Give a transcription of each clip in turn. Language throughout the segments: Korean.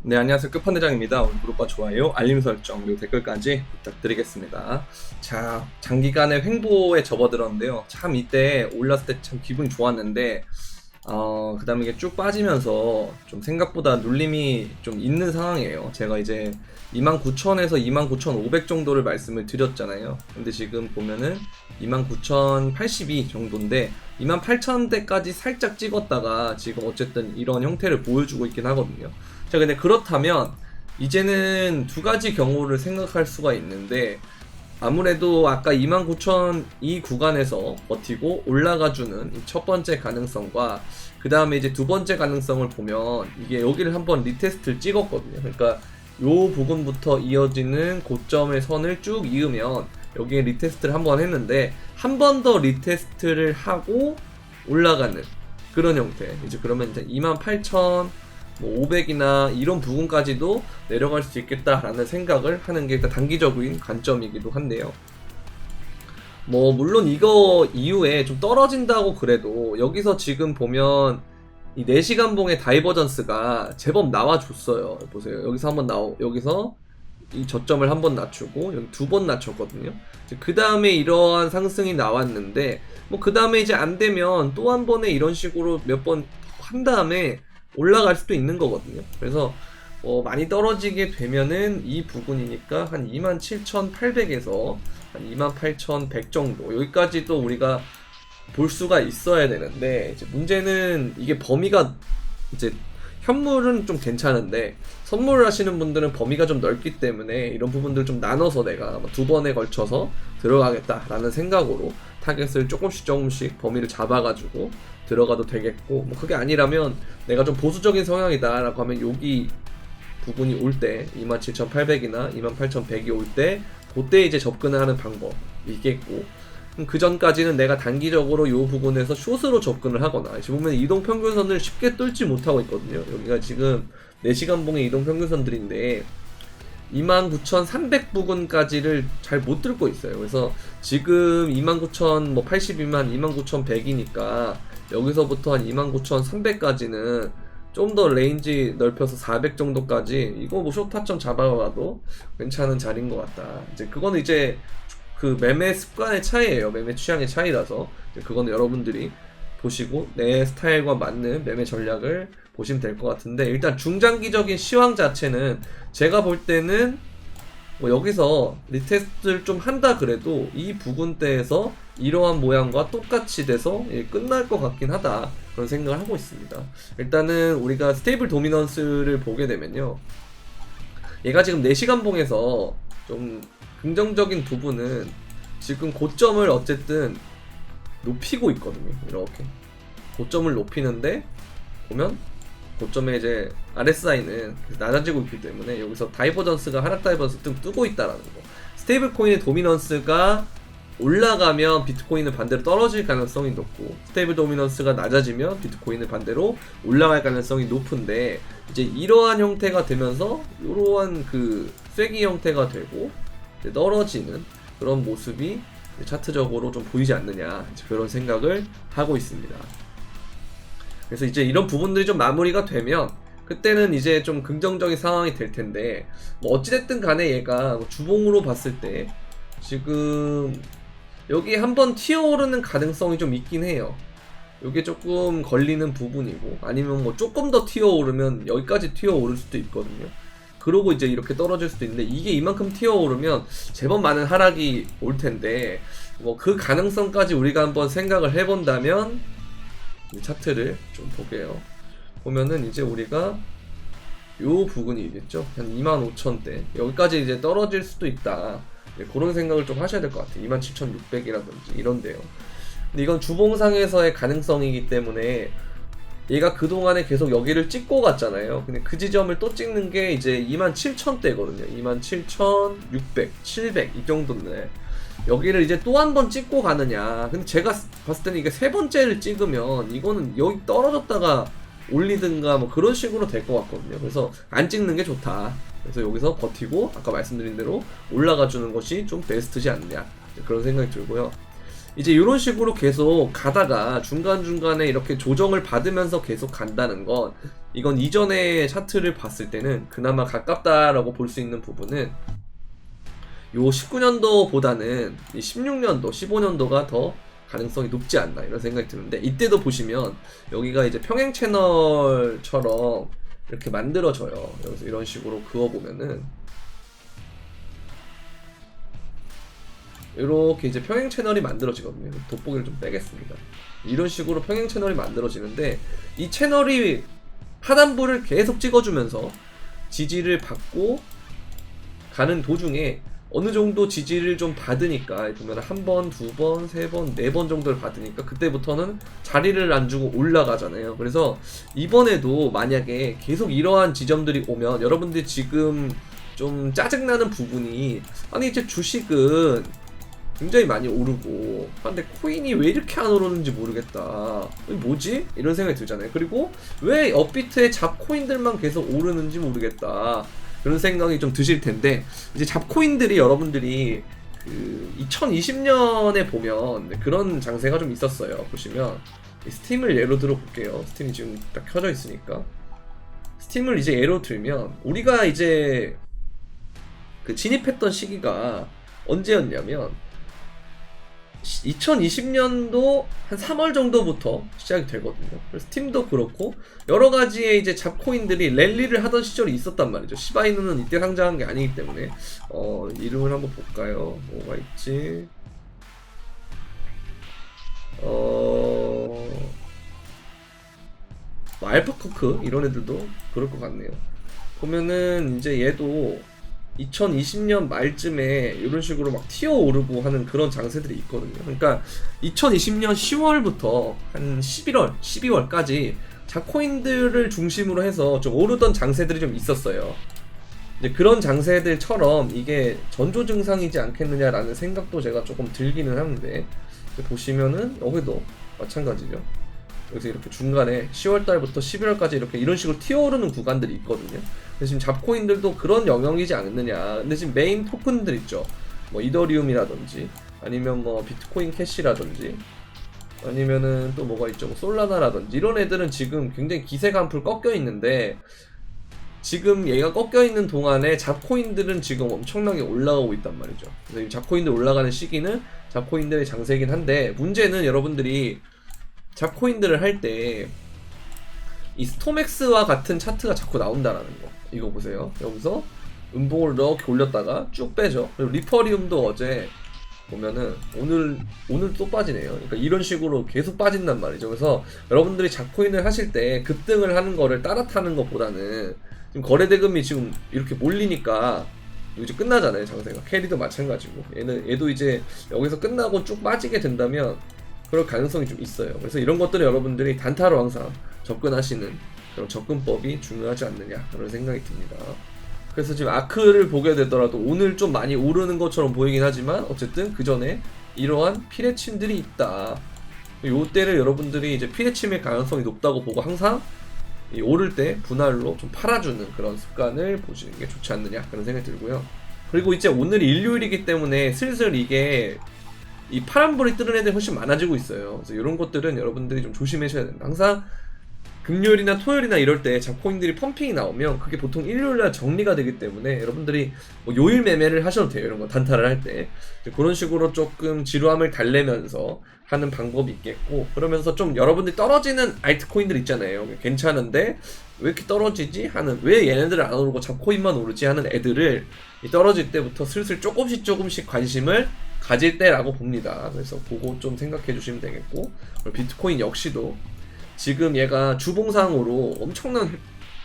네, 안녕하세요. 끝판대장입니다. 오늘 구독과 좋아요, 알림 설정, 그리고 댓글까지 부탁드리겠습니다. 자, 장기간의 횡보에 접어들었는데요. 참 이때 올랐을 때 참 기분이 좋았는데, 그 다음에 이게 쭉 빠지면서 좀 생각보다 눌림이 좀 있는 상황이에요. 제가 이제 29,000에서 29,500 정도를 말씀을 드렸잖아요. 근데 지금 보면은 29,082 정도인데 28,000대까지 살짝 찍었다가 지금 어쨌든 이런 형태를 보여주고 있긴 하거든요. 자, 근데 그렇다면 이제는 두 가지 경우를 생각할 수가 있는데, 아무래도 아까 29,000 이 구간에서 버티고 올라가주는 첫 번째 가능성과 그 다음에 이제 두 번째 가능성을 보면 이게 여기를 한번 리테스트를 찍었거든요. 그러니까 요 부분부터 이어지는 고점의 선을 쭉 이으면 여기에 리테스트를 한번 했는데 한 번 더 리테스트를 하고 올라가는 그런 형태. 이제 그러면 이제 28,500이나 이런 부분까지도 내려갈 수 있겠다라는 생각을 하는 게 일단 단기적인 관점이기도 한데요. 뭐 물론 이거 이후에 좀 떨어진다고 그래도 여기서 지금 보면 이 4시간 봉의 다이버전스가 제법 나와줬어요. 보세요. 여기서 한번 여기서 이 저점을 한번 낮추고 여기 두 번 낮췄거든요. 그 다음에 이러한 상승이 나왔는데 뭐 그 다음에 이제 안 되면 또 한 번에 이런 식으로 몇 번 한 다음에 올라갈 수도 있는 거거든요. 그래서 많이 떨어지게 되면은 이 부분이니까 한 27,800에서 한 28,100 정도 여기까지도 우리가 볼 수가 있어야 되는데, 이제 문제는 이게 범위가 이제 현물은 좀 괜찮은데 선물을 하시는 분들은 범위가 좀 넓기 때문에 이런 부분들 좀 나눠서 내가 두 번에 걸쳐서 들어가겠다라는 생각으로 타겟을 조금씩 범위를 잡아가지고 들어가도 되겠고, 뭐 그게 아니라면 내가 좀 보수적인 성향이다 라고 하면 여기 부분이 올 때 27,800이나 28,100이 올 때 그때 이제 접근을 하는 방법이 있겠고, 그 전까지는 내가 단기적으로 이 부분에서 숏으로 접근을 하거나, 지금 보면 이동평균선을 쉽게 뚫지 못하고 있거든요. 여기가 지금 4시간 봉의 이동평균선들인데 29,300 부근까지를 잘 못 뚫고 있어요. 그래서 지금 29,082만 29,100이니까 여기서부터 한 29,300까지는 좀 더 레인지 넓혀서 400 정도까지 이거 뭐 쇼타점 잡아봐도 괜찮은 자리인 것 같다. 이제 그거는 이제 그 매매 습관의 차이예요. 매매 취향의 차이라서 그거는 여러분들이 보시고 내 스타일과 맞는 매매 전략을 보시면 될 것 같은데, 일단 중장기적인 시황 자체는 제가 볼 때는 뭐 여기서 리테스트를 좀 한다 그래도 이 부근대에서 이러한 모양과 똑같이 돼서 끝날 것 같긴 하다, 그런 생각을 하고 있습니다. 일단은 우리가 스테이블 도미넌스를 보게 되면요, 얘가 지금 4시간 봉에서 좀 긍정적인 부분은 지금 고점을 어쨌든 높이고 있거든요. 이렇게 고점을 높이는데 보면 고점에 이제 RSI는 낮아지고 있기 때문에 여기서 다이버전스가 하락 다이버전스 등 뜨고 있다라는 거. 스테이블 코인의 도미넌스가 올라가면 비트코인은 반대로 떨어질 가능성이 높고, 스테이블 도미넌스가 낮아지면 비트코인은 반대로 올라갈 가능성이 높은데, 이제 이러한 형태가 되면서 이러한 그 쐐기 형태가 되고 떨어지는 그런 모습이 차트적으로 좀 보이지 않느냐, 그런 생각을 하고 있습니다. 그래서 이제 이런 부분들이 좀 마무리가 되면 그때는 이제 좀 긍정적인 상황이 될 텐데, 뭐 어찌됐든 간에 얘가 주봉으로 봤을 때 지금 여기 한번 튀어오르는 가능성이 좀 있긴 해요. 이게 조금 걸리는 부분이고, 아니면 뭐 조금 더 튀어오르면 여기까지 튀어오를 수도 있거든요. 그러고 이제 이렇게 떨어질 수도 있는데, 이게 이만큼 튀어오르면 제법 많은 하락이 올 텐데, 뭐 그 가능성까지 우리가 한번 생각을 해본다면 이 차트를 좀 볼게요. 보면은 이제 우리가 요 부분이 있겠죠. 한 25,000대 여기까지 이제 떨어질 수도 있다, 그런 생각을 좀 하셔야 될 것 같아요. 27,600이라든지 이런데요. 근데 이건 주봉상에서의 가능성이기 때문에 얘가 그동안에 계속 여기를 찍고 갔잖아요. 근데 그 지점을 또 찍는 게 이제 27,000대거든요. 27,600, 700 이 정도인데 여기를 이제 또 한 번 찍고 가느냐. 근데 제가 봤을 때는 이게 세 번째를 찍으면 이거는 여기 떨어졌다가 올리든가 뭐 그런 식으로 될 것 같거든요. 그래서 안 찍는 게 좋다. 그래서 여기서 버티고 아까 말씀드린 대로 올라가 주는 것이 좀 베스트지 않느냐, 그런 생각이 들고요. 이제 이런 식으로 계속 가다가 중간중간에 이렇게 조정을 받으면서 계속 간다는 건, 이건 이전의 차트를 봤을 때는 그나마 가깝다라고 볼 수 있는 부분은 요 19년도보다는 이 16년도, 15년도가 더 가능성이 높지 않나 이런 생각이 드는데, 이때도 보시면 여기가 이제 평행 채널처럼 이렇게 만들어져요. 여기서 이런 식으로 그어보면은 이렇게 이제 평행 채널이 만들어지거든요. 돋보기를 좀 빼겠습니다. 이런 식으로 평행 채널이 만들어지는데, 이 채널이 하단부를 계속 찍어주면서 지지를 받고 가는 도중에 어느 정도 지지를 좀 받으니까, 보면 한 번, 두 번, 세 번, 네 번 정도를 받으니까 그때부터는 자리를 안 주고 올라가잖아요. 그래서 이번에도 만약에 계속 이러한 지점들이 오면, 여러분들이 지금 좀 짜증나는 부분이, 아니 이제 주식은 굉장히 많이 오르고, 근데 코인이 왜 이렇게 안 오르는지 모르겠다, 뭐지? 이런 생각이 들잖아요. 그리고 왜 업비트의 잡코인들만 계속 오르는지 모르겠다, 그런 생각이 좀 드실 텐데, 이제 잡코인들이 여러분들이 그 2020년에 보면 그런 장세가 좀 있었어요. 보시면 스팀을 예로 들어 볼게요. 스팀이 지금 딱 켜져 있으니까 스팀을 이제 예로 들면, 우리가 이제 그 진입했던 시기가 언제였냐면 2020년도 한 3월 정도부터 시작이 되거든요. 그래서 스팀도 그렇고 여러 가지의 이제 잡코인들이 랠리를 하던 시절이 있었단 말이죠. 시바이누는 이때 상장한 게 아니기 때문에. 이름을 한번 볼까요? 뭐가 있지? 알파커크 이런 애들도 그럴 것 같네요. 보면은 이제 얘도 2020년 말쯤에 이런 식으로 막 튀어오르고 하는 그런 장세들이 있거든요. 그러니까 2020년 10월부터 한 11월, 12월까지 잡코인들을 중심으로 해서 좀 오르던 장세들이 좀 있었어요. 이제 그런 장세들처럼 이게 전조 증상이지 않겠느냐라는 생각도 제가 조금 들기는 하는데, 보시면은 여기도 마찬가지죠. 여기서 이렇게 중간에 10월달부터 11월까지 이렇게 이런 식으로 튀어오르는 구간들이 있거든요. 근데 지금 잡코인들도 그런 영역이지 않느냐. 근데 지금 메인 토큰들 있죠. 뭐 이더리움이라든지, 아니면 뭐 비트코인 캐시라든지, 아니면은 또 뭐가 있죠. 뭐 솔라나라든지, 이런 애들은 지금 굉장히 기세가 한풀 꺾여 있는데, 지금 얘가 꺾여 있는 동안에 잡코인들은 지금 엄청나게 올라가고 있단 말이죠. 그래서 이 잡코인들 올라가는 시기는 잡코인들의 장세긴 한데, 문제는 여러분들이 잡코인들을 할 때 이 스톰엑스와 같은 차트가 자꾸 나온다라는 거. 이거 보세요. 여기서 음봉을 이렇게 올렸다가 쭉 빼죠. 그리고 리퍼리움도 어제 보면은 오늘 또 빠지네요. 그러니까 이런 식으로 계속 빠진단 말이죠. 그래서 여러분들이 잡코인을 하실 때 급등을 하는 거를 따라 타는 것보다는, 지금 거래대금이 지금 이렇게 몰리니까 이제 끝나잖아요, 장세가. 캐리도 마찬가지고, 얘도 이제 여기서 끝나고 쭉 빠지게 된다면 그럴 가능성이 좀 있어요. 그래서 이런 것들은 여러분들이 단타로 항상 접근하시는 그런 접근법이 중요하지 않느냐, 그런 생각이 듭니다. 그래서 지금 아크를 보게 되더라도 오늘 좀 많이 오르는 것처럼 보이긴 하지만, 어쨌든 그 전에 이러한 피레침들이 있다. 요때를 여러분들이 이제 피레침의 가능성이 높다고 보고 항상 이 오를 때 분할로 좀 팔아주는 그런 습관을 보시는 게 좋지 않느냐, 그런 생각이 들고요. 그리고 이제 오늘이 일요일이기 때문에 슬슬 이게 이 파란불이 뜨는 애들이 훨씬 많아지고 있어요. 그래서 이런 것들은 여러분들이 좀 조심하셔야 된다. 항상 금요일이나 토요일이나 이럴 때 잡코인들이 펌핑이 나오면 그게 보통 일요일날 정리가 되기 때문에, 여러분들이 뭐 요일 매매를 하셔도 돼요. 이런 거 단타를 할 때 그런 식으로 조금 지루함을 달래면서 하는 방법이 있겠고, 그러면서 좀 여러분들이 떨어지는 알트코인들 있잖아요. 괜찮은데 왜 이렇게 떨어지지 하는, 왜 얘네들은 안 오르고 잡코인만 오르지 하는 애들을 이 떨어질 때부터 슬슬 조금씩 관심을 가질 때라고 봅니다. 그래서 그거 좀 생각해 주시면 되겠고, 비트코인 역시도 지금 얘가 주봉상으로 엄청난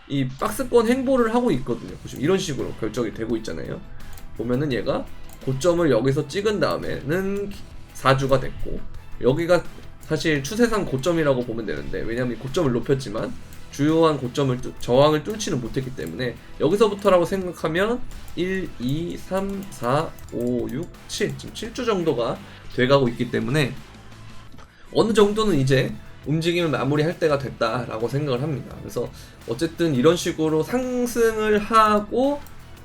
이 박스권 행보를 하고 있거든요. 보시면 이런 식으로 결정이 되고 있잖아요. 보면은 얘가 고점을 여기서 찍은 다음에는 4주가 됐고, 여기가 사실 추세상 고점이라고 보면 되는데, 왜냐면 고점을 높였지만 주요한 고점을 저항을 뚫지는 못했기 때문에, 여기서부터라고 생각하면 1, 2, 3, 4, 5, 6, 7 지금 7주 정도가 돼가고 있기 때문에 어느 정도는 이제 움직임을 마무리할 때가 됐다라고 생각을 합니다. 그래서 어쨌든 이런 식으로 상승을 하고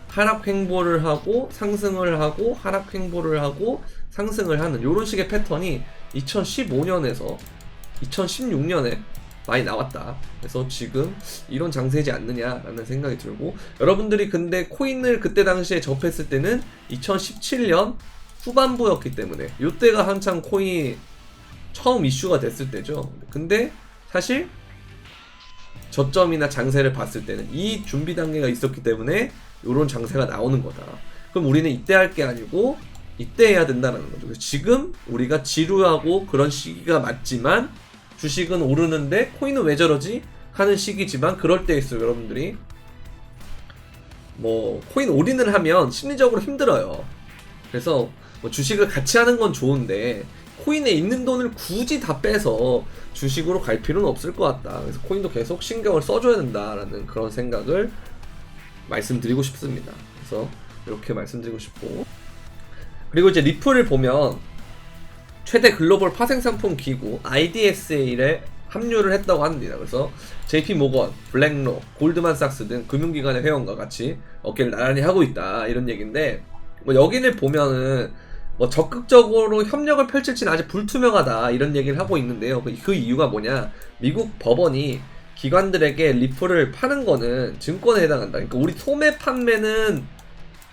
하락 횡보를 하고, 상승을 하고 하락 횡보를 하고, 상승을 하는 이런 식의 패턴이 2015년에서 2016년에 많이 나왔다. 그래서 지금 이런 장세지 않느냐라는 생각이 들고, 여러분들이 근데 코인을 그때 당시에 접했을 때는 2017년 후반부였기 때문에 이때가 한창 코인이 처음 이슈가 됐을 때죠. 근데 사실 저점이나 장세를 봤을 때는 이 준비 단계가 있었기 때문에 이런 장세가 나오는 거다. 그럼 우리는 이때 할 게 아니고 이때 해야 된다는 거죠. 그래서 지금 우리가 지루하고 그런 시기가 맞지만 주식은 오르는데 코인은 왜 저러지? 하는 시기지만 그럴 때일수록 여러분들이 뭐 코인 올인을 하면 심리적으로 힘들어요. 그래서 뭐 주식을 같이 하는 건 좋은데 코인에 있는 돈을 굳이 다 빼서 주식으로 갈 필요는 없을 것 같다. 그래서 코인도 계속 신경을 써줘야 된다라는 그런 생각을 말씀드리고 싶습니다. 그래서 이렇게 말씀드리고 싶고, 그리고 이제 리플을 보면 최대 글로벌 파생상품 기구 IDSA에 합류를 했다고 합니다. 그래서 JP 모건, 블랙록, 골드만삭스 등 금융기관의 회원과 같이 어깨를 나란히 하고 있다, 이런 얘기인데, 뭐 여기를 보면은 뭐 적극적으로 협력을 펼칠지는 아직 불투명하다, 이런 얘기를 하고 있는데요. 그 이유가 뭐냐? 미국 법원이 기관들에게 리플을 파는 거는 증권에 해당한다. 그러니까 우리 소매 판매는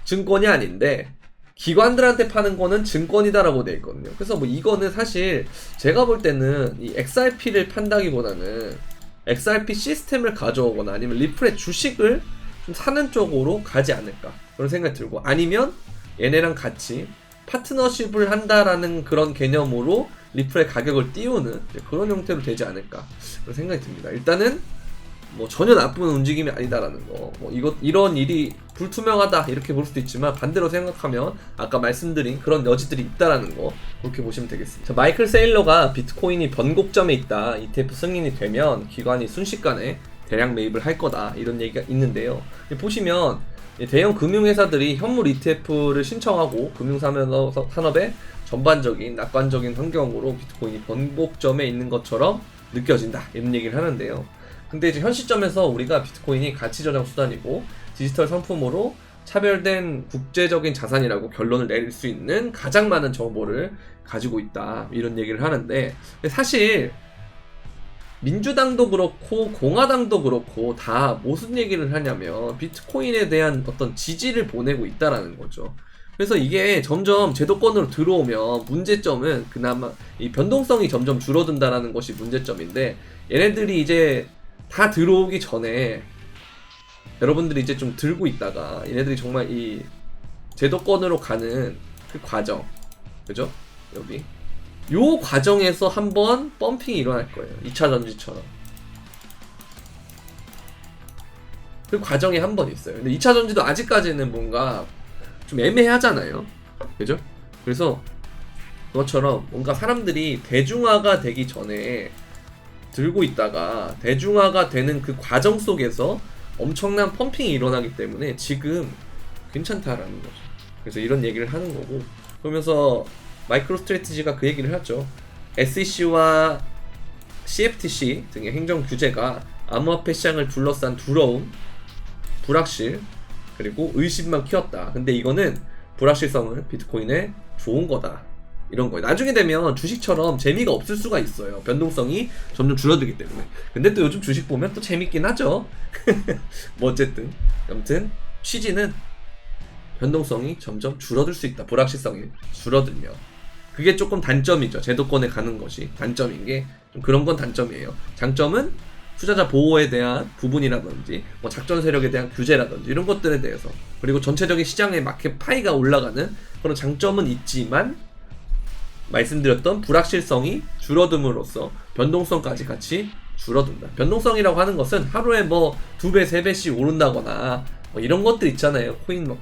증권이 아닌데 기관들한테 파는 거는 증권이다라고 돼 있거든요. 그래서 뭐 이거는 사실 제가 볼 때는 이 XRP를 판다기보다는 XRP 시스템을 가져오거나 아니면 리플의 주식을 좀 사는 쪽으로 가지 않을까, 그런 생각이 들고, 아니면 얘네랑 같이 파트너십을 한다라는 그런 개념으로 리플의 가격을 띄우는 그런 형태로 되지 않을까, 그런 생각이 듭니다. 일단은 뭐 전혀 나쁜 움직임이 아니다라는 거, 뭐 이런 일이 불투명하다 이렇게 볼 수도 있지만 반대로 생각하면 아까 말씀드린 그런 여지들이 있다라는 거, 그렇게 보시면 되겠습니다. 자, 마이클 세일러가 비트코인이 변곡점에 있다, ETF 승인이 되면 기관이 순식간에 대량 매입을 할 거다, 이런 얘기가 있는데요. 보시면 대형 금융회사들이 현물 ETF를 신청하고 금융산업의 전반적인 낙관적인 환경으로 비트코인이 변곡점에 있는 것처럼 느껴진다, 이런 얘기를 하는데요. 근데 이제 현 시점에서 우리가 비트코인이 가치 저장 수단이고 디지털 상품으로 차별된 국제적인 자산이라고 결론을 내릴 수 있는 가장 많은 정보를 가지고 있다, 이런 얘기를 하는데, 사실 민주당도 그렇고 공화당도 그렇고 다 무슨 얘기를 하냐면 비트코인에 대한 어떤 지지를 보내고 있다라는 거죠. 그래서 이게 점점 제도권으로 들어오면 문제점은 그나마 이 변동성이 점점 줄어든다라는 것이 문제점인데, 얘네들이 이제 다 들어오기 전에 여러분들이 이제 좀 들고 있다가 얘네들이 정말 이 제도권으로 가는 그 과정, 그죠? 여기 요 과정에서 한번 펌핑이 일어날 거예요. 2차 전지처럼. 그 과정이 한 번 있어요. 근데 2차 전지도 아직까지는 뭔가 좀 애매하잖아요. 그죠? 그래서 그것처럼 뭔가 사람들이 대중화가 되기 전에 들고 있다가 대중화가 되는 그 과정 속에서 엄청난 펌핑이 일어나기 때문에 지금 괜찮다라는 거죠. 그래서 이런 얘기를 하는 거고, 그러면서 마이크로 스트래티지가 그 얘기를 하죠. SEC와 CFTC 등의 행정 규제가 암호화폐 시장을 둘러싼 두려움, 불확실, 그리고 의심만 키웠다. 근데 이거는 불확실성은 비트코인에 좋은 거다, 이런 거예요. 나중에 되면 주식처럼 재미가 없을 수가 있어요. 변동성이 점점 줄어들기 때문에. 근데 또 요즘 주식 보면 또 재밌긴 하죠. 뭐 어쨌든 아무튼 취지는 변동성이 점점 줄어들 수 있다. 불확실성이 줄어들면. 그게 조금 단점이죠. 제도권에 가는 것이 단점인 게 좀 그런 건 단점이에요. 장점은 투자자 보호에 대한 부분이라든지 뭐 작전 세력에 대한 규제라든지 이런 것들에 대해서, 그리고 전체적인 시장의 마켓 파이가 올라가는 그런 장점은 있지만 말씀드렸던 불확실성이 줄어듦으로써 변동성까지 같이 줄어든다. 변동성이라고 하는 것은 하루에 뭐 2배, 3배씩 오른다거나 뭐 이런 것들 있잖아요. 코인 뭐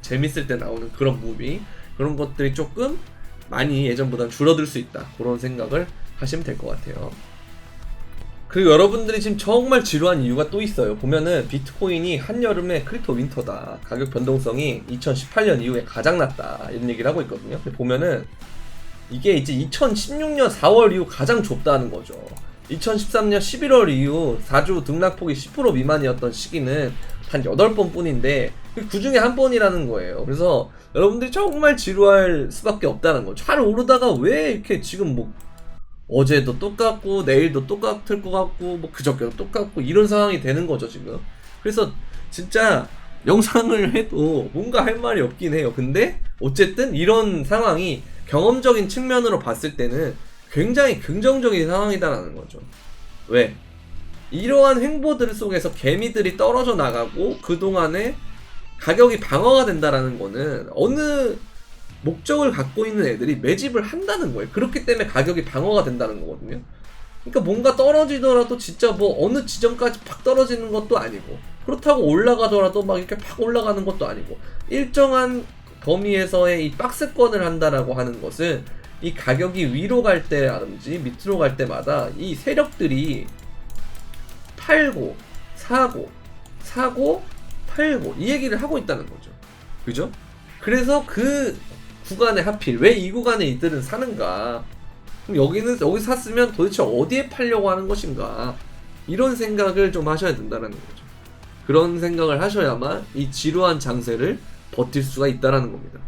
재밌을 때 나오는 그런 무비, 그런 것들이 조금 많이 예전보다는 줄어들 수 있다, 그런 생각을 하시면 될 것 같아요. 그리고 여러분들이 지금 정말 지루한 이유가 또 있어요. 보면은 비트코인이 한여름에 크립토 윈터다, 가격 변동성이 2018년 이후에 가장 낮다, 이런 얘기를 하고 있거든요. 보면은 이게 이제 2016년 4월 이후 가장 좁다는 거죠. 2013년 11월 이후 4주 등락폭이 10% 미만이었던 시기는 단 8번 뿐인데 그 중에 한 번이라는 거예요. 그래서 여러분들이 정말 지루할 수밖에 없다는 거죠. 잘 오르다가 왜 이렇게 지금 뭐 어제도 똑같고 내일도 똑같을 것 같고 뭐 그저께도 똑같고 이런 상황이 되는 거죠 지금. 그래서 진짜 영상을 해도 뭔가 할 말이 없긴 해요. 근데 어쨌든 이런 상황이 경험적인 측면으로 봤을 때는 굉장히 긍정적인 상황이다라는 거죠. 왜? 이러한 행보들 속에서 개미들이 떨어져 나가고 그동안에 가격이 방어가 된다라는 거는 어느 목적을 갖고 있는 애들이 매집을 한다는 거예요. 그렇기 때문에 가격이 방어가 된다는 거거든요. 그러니까 뭔가 떨어지더라도 진짜 뭐 어느 지점까지 팍 떨어지는 것도 아니고 그렇다고 올라가더라도 막 이렇게 팍 올라가는 것도 아니고 일정한 범위에서의 이 박스권을 한다라고 하는 것은 이 가격이 위로 갈 때라든지 밑으로 갈 때마다 이 세력들이 팔고 사고 팔고 이 얘기를 하고 있다는 거죠. 그죠? 그래서 그 구간에 하필 왜 이 구간에 이들은 사는가? 그럼 여기 샀으면 도대체 어디에 팔려고 하는 것인가? 이런 생각을 좀 하셔야 된다는 거죠. 그런 생각을 하셔야만 이 지루한 장세를 버틸 수가 있다라는 겁니다.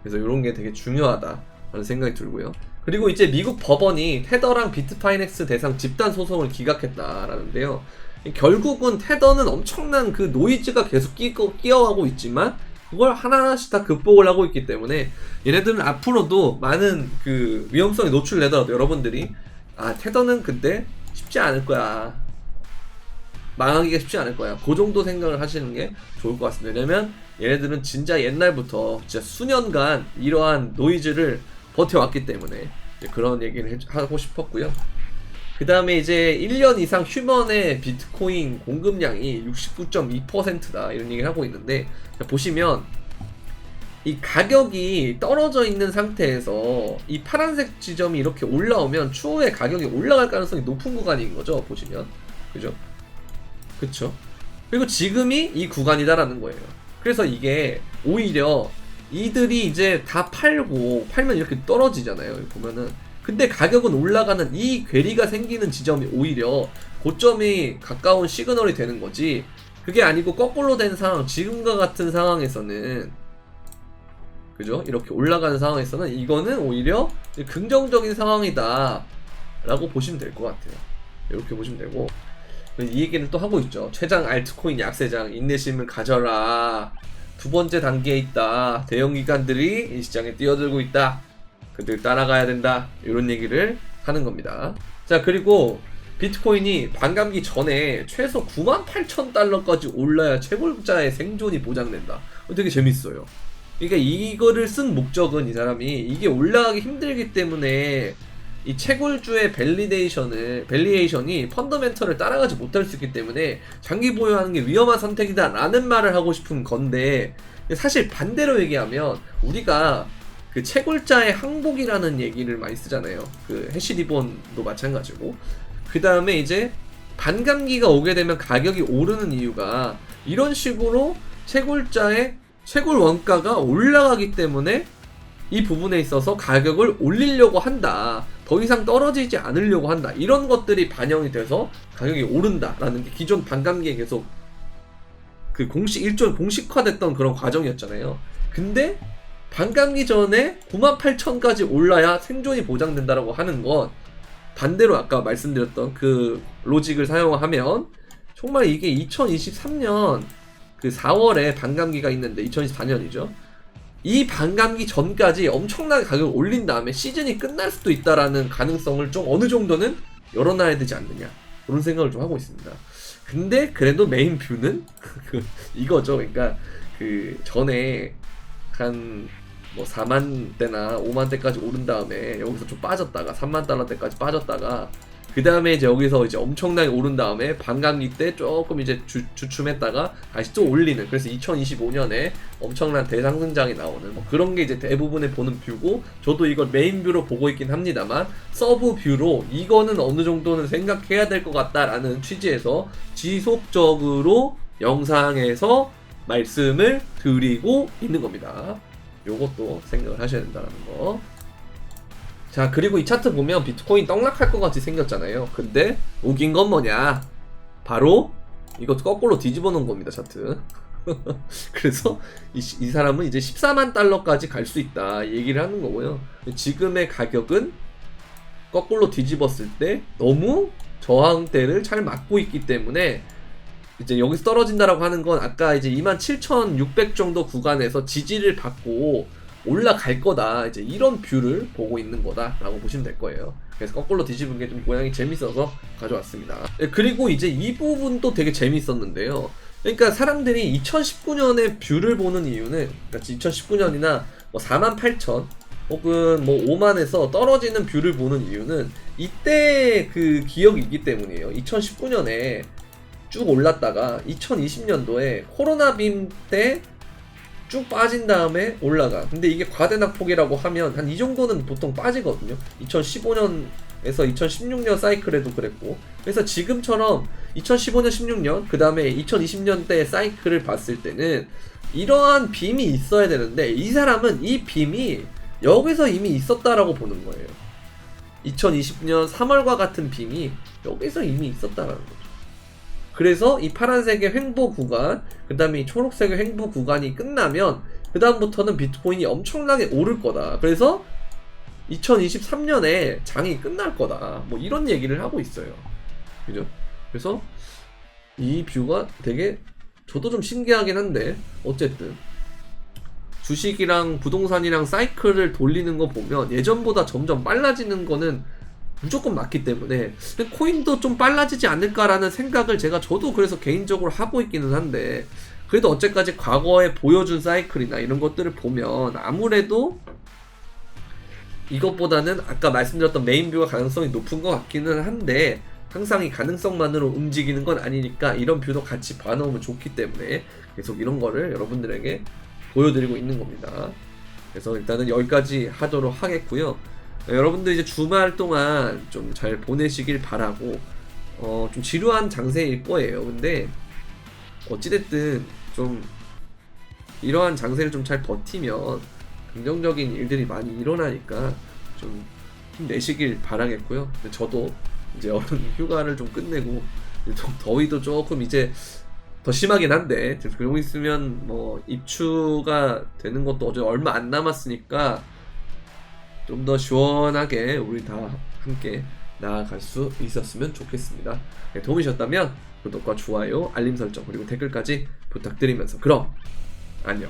그래서 이런 게 되게 중요하다라는 생각이 들고요. 그리고 이제 미국 법원이 테더랑 비트파이넥스 대상 집단 소송을 기각했다라는데요. 결국은 테더는 엄청난 그 노이즈가 계속 끼어가고 있지만 그걸 하나하나씩 다 극복을 하고 있기 때문에 얘네들은 앞으로도 많은 그 위험성에 노출되더라도 여러분들이 테더는 근데 쉽지 않을 거야, 망하기가 쉽지 않을 거야, 그 정도 생각을 하시는 게 좋을 것 같습니다. 왜냐면 얘네들은 진짜 옛날부터 진짜 수년간 이러한 노이즈를 버텨왔기 때문에 그런 얘기를 하고 싶었고요. 그 다음에 이제 1년 이상 휴먼의 비트코인 공급량이 69.2%다 이런 얘기를 하고 있는데, 보시면 이 가격이 떨어져 있는 상태에서 이 파란색 지점이 이렇게 올라오면 추후에 가격이 올라갈 가능성이 높은 구간인 거죠. 보시면 그죠? 그쵸? 그리고 지금이 이 구간이다라는 거예요. 그래서 이게 오히려 이들이 이제 다 팔면 이렇게 떨어지잖아요. 여기 보면은. 근데 가격은 올라가는 이 괴리가 생기는 지점이 오히려 고점이 가까운 시그널이 되는 거지, 그게 아니고 거꾸로 된 상황, 지금과 같은 상황에서는, 그죠? 이렇게 올라가는 상황에서는 이거는 오히려 긍정적인 상황이다 라고 보시면 될 것 같아요. 이렇게 보시면 되고, 이 얘기는 또 하고 있죠. 최장 알트코인 약세장, 인내심을 가져라, 두 번째 단계에 있다, 대형 기관들이 이 시장에 뛰어들고 있다, 그들 따라가야 된다, 이런 얘기를 하는 겁니다. 자, 그리고 비트코인이 반감기 전에 최소 98,000달러까지 올라야 채굴자의 생존이 보장된다. 되게 재밌어요. 그러니까 이거를 쓴 목적은, 이 사람이 이게 올라가기 힘들기 때문에 이 채굴주의 밸리에이션이 펀더멘털을 따라가지 못할 수 있기 때문에 장기 보유하는 게 위험한 선택이다 라는 말을 하고 싶은 건데, 사실 반대로 얘기하면 우리가 그 채굴자의 항복이라는 얘기를 많이 쓰잖아요. 그 해시리본도 마찬가지고. 그 다음에 이제 반감기가 오게 되면 가격이 오르는 이유가 이런 식으로 채굴자의 채굴 원가가 올라가기 때문에 이 부분에 있어서 가격을 올리려고 한다, 더 이상 떨어지지 않으려고 한다, 이런 것들이 반영이 돼서 가격이 오른다라는 게 기존 반감기에 계속 그 일종의 공식화됐던 그런 과정이었잖아요. 근데 반감기 전에 98,000까지 올라야 생존이 보장된다라고 하는 건, 반대로 아까 말씀드렸던 그 로직을 사용하면 정말 이게 2023년 그 4월에 반감기가 있는데, 2024년이죠. 이 반감기 전까지 엄청나게 가격을 올린 다음에 시즌이 끝날 수도 있다라는 가능성을 좀 어느 정도는 열어놔야 되지 않느냐, 그런 생각을 좀 하고 있습니다. 근데 그래도 메인 뷰는 이거죠. 그러니까 그 전에 한 뭐 4만대나 5만대까지 오른 다음에 여기서 좀 빠졌다가 3만 달러대까지 빠졌다가, 그 다음에 이제 여기서 이제 엄청나게 오른 다음에 반감기 때 조금 이제 주춤했다가 다시 또 올리는, 그래서 2025년에 엄청난 대상승장이 나오는 뭐 그런 게 이제 대부분의 보는 뷰고, 저도 이걸 메인 뷰로 보고 있긴 합니다만 서브 뷰로 이거는 어느 정도는 생각해야 될 것 같다라는 취지에서 지속적으로 영상에서 말씀을 드리고 있는 겁니다. 요것도 생각을 하셔야 된다는 거. 자, 그리고 이 차트 보면 비트코인 떡락할 것 같이 생겼잖아요. 근데 웃긴 건 뭐냐? 바로 이거 거꾸로 뒤집어 놓은 겁니다, 차트. 그래서 이 사람은 이제 14만 달러까지 갈 수 있다 이 얘기를 하는 거고요. 지금의 가격은 거꾸로 뒤집었을 때 너무 저항대를 잘 막고 있기 때문에 이제 여기서 떨어진다라고 하는 건 아까 이제 27,600 정도 구간에서 지지를 받고 올라갈 거다, 이제 이런 뷰를 보고 있는 거다라고 보시면 될 거예요. 그래서 거꾸로 뒤집은 게 좀 모양이 재밌어서 가져왔습니다. 그리고 이제 이 부분도 되게 재밌었는데요. 그러니까 사람들이 2019년에 뷰를 보는 이유는, 그러니까 2019년이나 뭐 48,000 혹은 뭐 5만에서 떨어지는 뷰를 보는 이유는 이때 그 기억이기 때문이에요. 2019년에 쭉 올랐다가 2020년도에 코로나 빔 때 쭉 빠진 다음에 올라가. 근데 이게 과대낙폭이라고 하면 한 이 정도는 보통 빠지거든요. 2015년에서 2016년 사이클에도 그랬고. 그래서 지금처럼 2015년, 16년, 그 다음에 2020년대 사이클을 봤을 때는 이러한 빔이 있어야 되는데, 이 사람은 이 빔이 여기서 이미 있었다라고 보는 거예요. 2020년 3월과 같은 빔이 여기서 이미 있었다라는 거죠. 그래서 이 파란색의 횡보 구간, 그 다음에 이 초록색의 횡보 구간이 끝나면 그 다음부터는 비트코인이 엄청나게 오를 거다. 그래서 2023년에 장이 끝날 거다, 뭐 이런 얘기를 하고 있어요. 그죠? 그래서 이 뷰가 되게 저도 좀 신기하긴 한데, 어쨌든 주식이랑 부동산이랑 사이클을 돌리는 거 보면 예전보다 점점 빨라지는 거는 무조건 맞기 때문에 코인도 좀 빨라지지 않을까라는 생각을 저도 그래서 개인적으로 하고 있기는 한데, 그래도 어째까지 과거에 보여준 사이클이나 이런 것들을 보면 아무래도 이것보다는 아까 말씀드렸던 메인뷰가 가능성이 높은 것 같기는 한데, 항상 이 가능성만으로 움직이는 건 아니니까 이런 뷰도 같이 봐놓으면 좋기 때문에 계속 이런 거를 여러분들에게 보여드리고 있는 겁니다. 그래서 일단은 여기까지 하도록 하겠고요. 여러분들 이제 주말 동안 좀 잘 보내시길 바라고, 좀 지루한 장세일 거예요. 근데 어찌됐든 좀 이러한 장세를 좀 잘 버티면 긍정적인 일들이 많이 일어나니까 좀 힘내시길 바라겠고요. 저도 이제 여름 휴가를 좀 끝내고, 좀 더위도 조금 이제 더 심하긴 한데, 그러고 있으면 뭐 입추가 되는 것도 어제 얼마 안 남았으니까 좀 더 시원하게 우리 다 함께 나아갈 수 있었으면 좋겠습니다. 네, 도움이 되셨다면 구독과 좋아요, 알림 설정, 그리고 댓글까지 부탁드리면서 그럼 안녕.